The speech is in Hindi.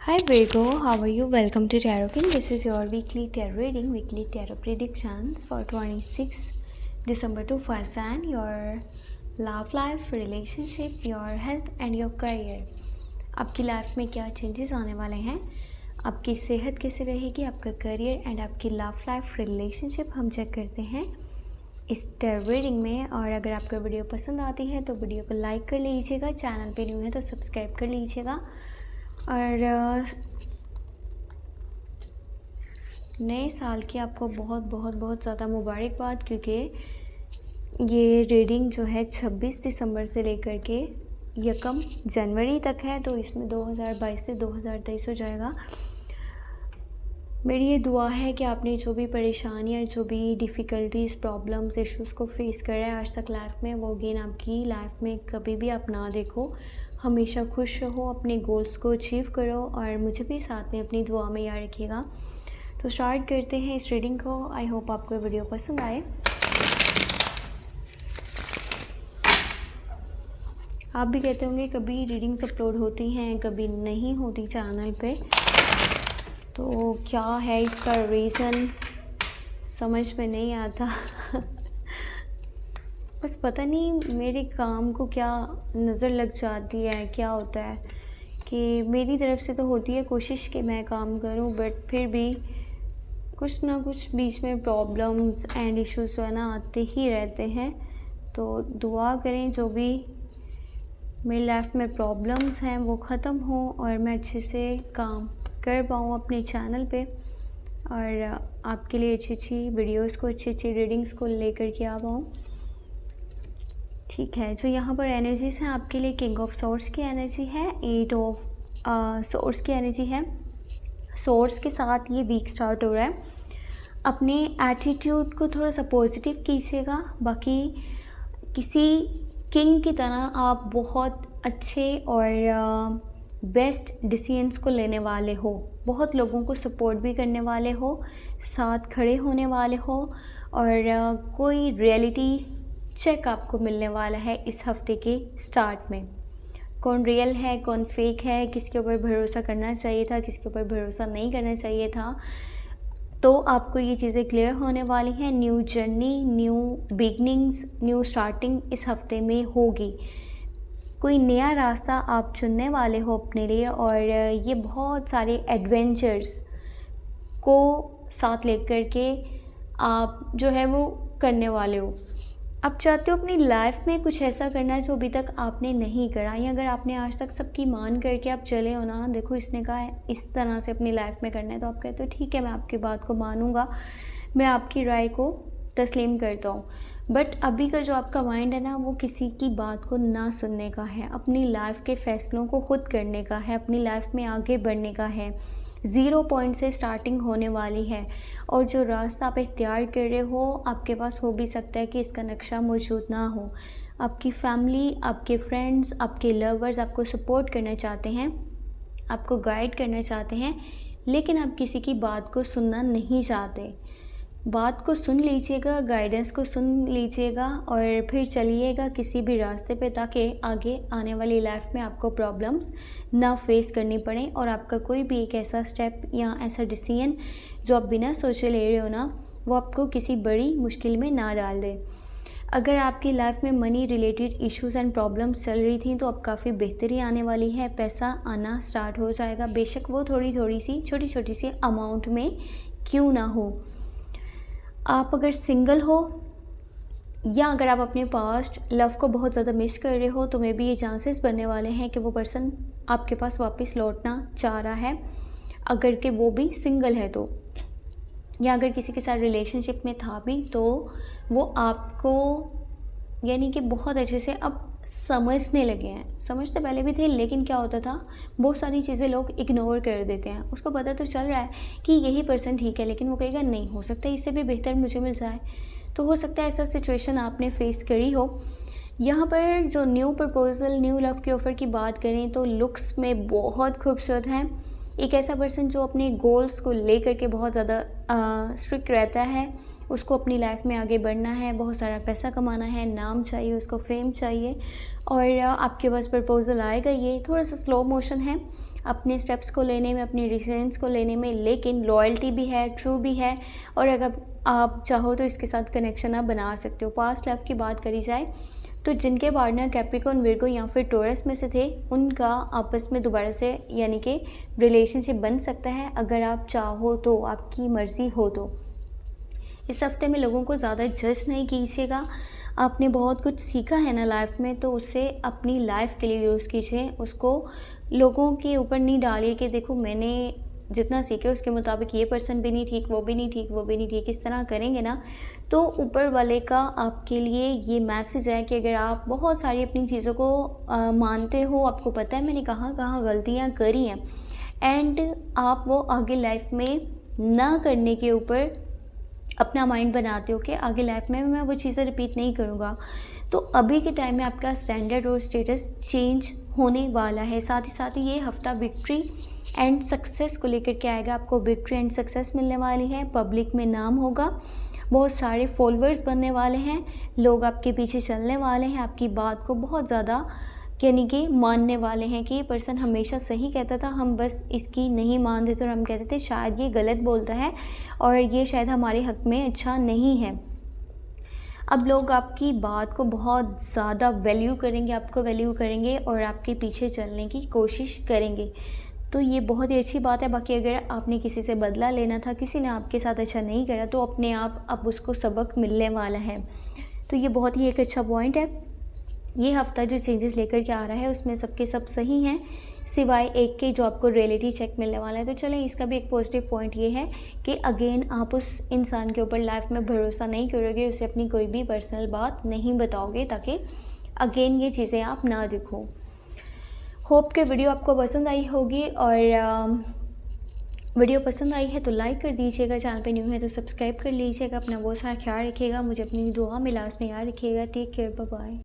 Hi Virgo, how are you? Welcome to Tarot King. This is your weekly tarot reading, weekly tarot predictions for 26 December to 1st and your love life, relationship, your health and your career. आपकी लाइफ में क्या चेंजेस आने वाले हैं, आपकी सेहत कैसे रहेगी, आपका करियर एंड आपकी लव लाइफ रिलेशनशिप हम चेक करते हैं इस tarot रीडिंग में। और अगर आपको वीडियो पसंद आती है तो वीडियो को लाइक कर लीजिएगा, चैनल पे न्यू है तो सब्सक्राइब कर लीजिएगा और नए साल की आपको बहुत बहुत बहुत ज़्यादा मुबारकबाद, क्योंकि ये रीडिंग जो है 26 दिसंबर से लेकर के 1 जनवरी तक है, तो इसमें 2022 से 2023 हो जाएगा। मेरी ये दुआ है कि आपने जो भी परेशानियाँ, जो भी डिफ़िकल्टीज़, प्रॉब्लम्स, इश्यूज़ को फेस करा है आज तक लाइफ में, वो अगेन आपकी लाइफ में कभी भी आप ना देखो। हमेशा खुश रहो, अपने गोल्स को अचीव करो और मुझे भी साथ में अपनी दुआ में याद रखिएगा। तो स्टार्ट करते हैं इस रीडिंग को। आई होप आपको वीडियो पसंद आए। आप भी कहते होंगे कभी रीडिंग्स अपलोड होती हैं, कभी नहीं होती चैनल पे, तो क्या है इसका रीज़न समझ में नहीं आता। बस पता नहीं मेरे काम को क्या नज़र लग जाती है, क्या होता है कि मेरी तरफ से तो होती है कोशिश कि मैं काम करूं, बट फिर भी कुछ ना कुछ बीच में प्रॉब्लम्स एंड इश्यूज जो है ना आते ही रहते हैं। तो दुआ करें जो भी मेरी लाइफ में प्रॉब्लम्स हैं वो ख़त्म हो और मैं अच्छे से काम कर पाऊँ अपने चैनल पे और आपके लिए अच्छी अच्छी वीडियोस को, अच्छी अच्छी रीडिंग्स को लेकर के आ पाऊँ। ठीक है, जो यहाँ पर एनर्जीज़ हैं आपके लिए, किंग ऑफ सोर्स की एनर्जी है, 8 ऑफ सोर्स की एनर्जी है। सोर्स के साथ ये वीक स्टार्ट हो रहा है। अपने एटीट्यूड को थोड़ा सा पॉजिटिव कीजिएगा। बाकी किसी किंग की तरह आप बहुत अच्छे और बेस्ट डिसीजंस को लेने वाले हो, बहुत लोगों को सपोर्ट भी करने वाले हो, साथ खड़े होने वाले हो और कोई रियलिटी चेक आपको मिलने वाला है इस हफ्ते के स्टार्ट में। कौन रियल है, कौन फेक है, किसके ऊपर भरोसा करना चाहिए था, किसके ऊपर भरोसा नहीं करना चाहिए था, तो आपको ये चीज़ें क्लियर होने वाली हैं। New journey, new beginnings, new starting इस हफ्ते में होगी। कोई नया रास्ता आप चुनने वाले हो अपने लिए और ये बहुत सारे एडवेंचर्स को साथ लेकर के आप जो है वो करने वाले हो। आप चाहते हो अपनी लाइफ में कुछ ऐसा करना जो अभी तक आपने नहीं करा, या अगर आपने आज तक सबकी मान करके आप चले हो ना, देखो इसने कहा है इस तरह से अपनी लाइफ में करना है, तो आप कहते हो ठीक है मैं आपकी बात को मानूंगा, मैं आपकी राय को तस्लीम करता हूँ। बट अभी का जो आपका माइंड है ना, वो किसी की बात को ना सुनने का है, अपनी लाइफ के फ़ैसलों को खुद करने का है, अपनी लाइफ में आगे बढ़ने का है। 0 पॉइंट से स्टार्टिंग होने वाली है और जो रास्ता आप इख्तियार कर रहे हो, आपके पास हो भी सकता है कि इसका नक्शा मौजूद ना हो। आपकी फैमिली, आपके फ्रेंड्स, आपके लवर्स आपको सपोर्ट करना चाहते हैं, आपको गाइड करना चाहते हैं, लेकिन आप किसी की बात को सुनना नहीं चाहते। बात को सुन लीजिएगा, गाइडेंस को सुन लीजिएगा और फिर चलिएगा किसी भी रास्ते पे, ताकि आगे आने वाली लाइफ में आपको प्रॉब्लम्स ना फेस करनी पड़े और आपका कोई भी एक ऐसा स्टेप या ऐसा डिसीजन जो आप बिना सोचे ले रहे हो ना, वो आपको किसी बड़ी मुश्किल में ना डाल दे। अगर आपकी लाइफ में money related issues and problems चल रही थी तो अब काफ़ी बेहतरी आने वाली है, पैसा आना स्टार्ट हो जाएगा, बेशक वो थोड़ी थोड़ी सी छोटी छोटी सी अमाउंट में क्यों ना हो। आप अगर सिंगल हो या अगर आप अपने पास्ट लव को बहुत ज़्यादा मिस कर रहे हो, तो मे बी ये चांसेस बनने वाले हैं कि वो पर्सन आपके पास वापस लौटना चाह रहा है, अगर कि वो भी सिंगल है तो, या अगर किसी के साथ रिलेशनशिप में था भी तो वो आपको यानी कि बहुत अच्छे से अब समझने लगे हैं। समझते पहले भी थे, लेकिन क्या होता था, बहुत सारी चीज़ें लोग इग्नोर कर देते हैं। उसको पता तो चल रहा है कि यही पर्सन ठीक है, लेकिन वो कहेगा नहीं, हो सकता है इससे भी बेहतर मुझे मिल जाए। तो हो सकता है ऐसा सिचुएशन आपने फेस करी हो। यहाँ पर जो न्यू प्रपोज़ल, न्यू लव के ऑफ़र की बात करें तो लुक्स में बहुत खूबसूरत हैं। एक ऐसा पर्सन जो अपने गोल्स को लेकर के बहुत ज़्यादा स्ट्रिक्ट रहता है, उसको अपनी लाइफ में आगे बढ़ना है, बहुत सारा पैसा कमाना है, नाम चाहिए उसको, फेम चाहिए, और आपके पास प्रपोज़ल आएगा। ये थोड़ा सा स्लो मोशन है अपने स्टेप्स को लेने में, अपने डिसीजंस को लेने में, लेकिन लॉयल्टी भी है, ट्रू भी है, और अगर आप चाहो तो इसके साथ कनेक्शन आप बना सकते हो। पास्ट लाइफ की बात करी जाए तो जिनके पार्टनर कैप्रिकॉर्न, विर्गो या फिर टॉरस में से थे, उनका आपस में दोबारा से यानी कि रिलेशनशिप बन सकता है, अगर आप चाहो तो, आपकी मर्ज़ी हो तो। इस हफ्ते में लोगों को ज़्यादा जज नहीं कीजिएगा। आपने बहुत कुछ सीखा है ना लाइफ में, तो उसे अपनी लाइफ के लिए यूज़ कीजिए। उसको लोगों के ऊपर नहीं डालिए कि देखो मैंने जितना सीखे उसके मुताबिक ये पर्सन भी नहीं ठीक, वो भी नहीं ठीक, वो भी नहीं ठीक। इस तरह करेंगे ना तो ऊपर वाले का आपके लिए ये मैसेज है कि अगर आप बहुत सारी अपनी चीज़ों को मानते हो, आपको पता है मैंने कहाँ कहाँ गलतियाँ करी हैं, एंड आप वो आगे लाइफ में ना करने के ऊपर अपना माइंड बनाते हो कि आगे लाइफ में मैं वो चीज़ें रिपीट नहीं करूँगा, तो अभी के टाइम में आपका स्टैंडर्ड और स्टेटस चेंज होने वाला है। साथ ही ये हफ्ता विक्ट्री एंड सक्सेस को लेकर के आएगा। आपको विक्ट्री एंड सक्सेस मिलने वाली है, पब्लिक में नाम होगा, बहुत सारे फॉलोअर्स बनने वाले हैं, लोग आपके पीछे चलने वाले हैं, आपकी बात को बहुत ज़्यादा यानी कि मानने वाले हैं कि ये पर्सन हमेशा सही कहता था, हम बस इसकी नहीं मानते थे और हम कहते थे शायद ये गलत बोलता है और ये शायद हमारे हक़ में अच्छा नहीं है। अब लोग आपकी बात को बहुत ज़्यादा वैल्यू करेंगे, आपको वैल्यू करेंगे और आपके पीछे चलने की कोशिश करेंगे, तो ये बहुत ही अच्छी बात है। बाकी अगर आपने किसी से बदला लेना था, किसी ने आपके साथ अच्छा नहीं करा, तो अपने आप अब उसको सबक मिलने वाला है, तो ये बहुत ही एक अच्छा पॉइंट है। ये हफ्ता जो चेंजेस लेकर के आ रहा है उसमें सबके सब सही हैं, सिवाय एक के जो आपको रियलिटी चेक मिलने वाला है। तो चलें, इसका भी एक पॉजिटिव पॉइंट ये है कि अगेन आप उस इंसान के ऊपर लाइफ में भरोसा नहीं करोगे, उसे अपनी कोई भी पर्सनल बात नहीं बताओगे, ताकि अगेन ये चीज़ें आप ना दिखो। होप के वीडियो आपको पसंद आई होगी, और वीडियो पसंद आई है तो लाइक कर दीजिएगा, चैनल पे न्यू है तो सब्सक्राइब कर लीजिएगा। अपना बहुत सारा ख्याल रखिएगा, मुझे अपनी दुआ में लास्ट में याद रखिएगा। Take care, bye bye.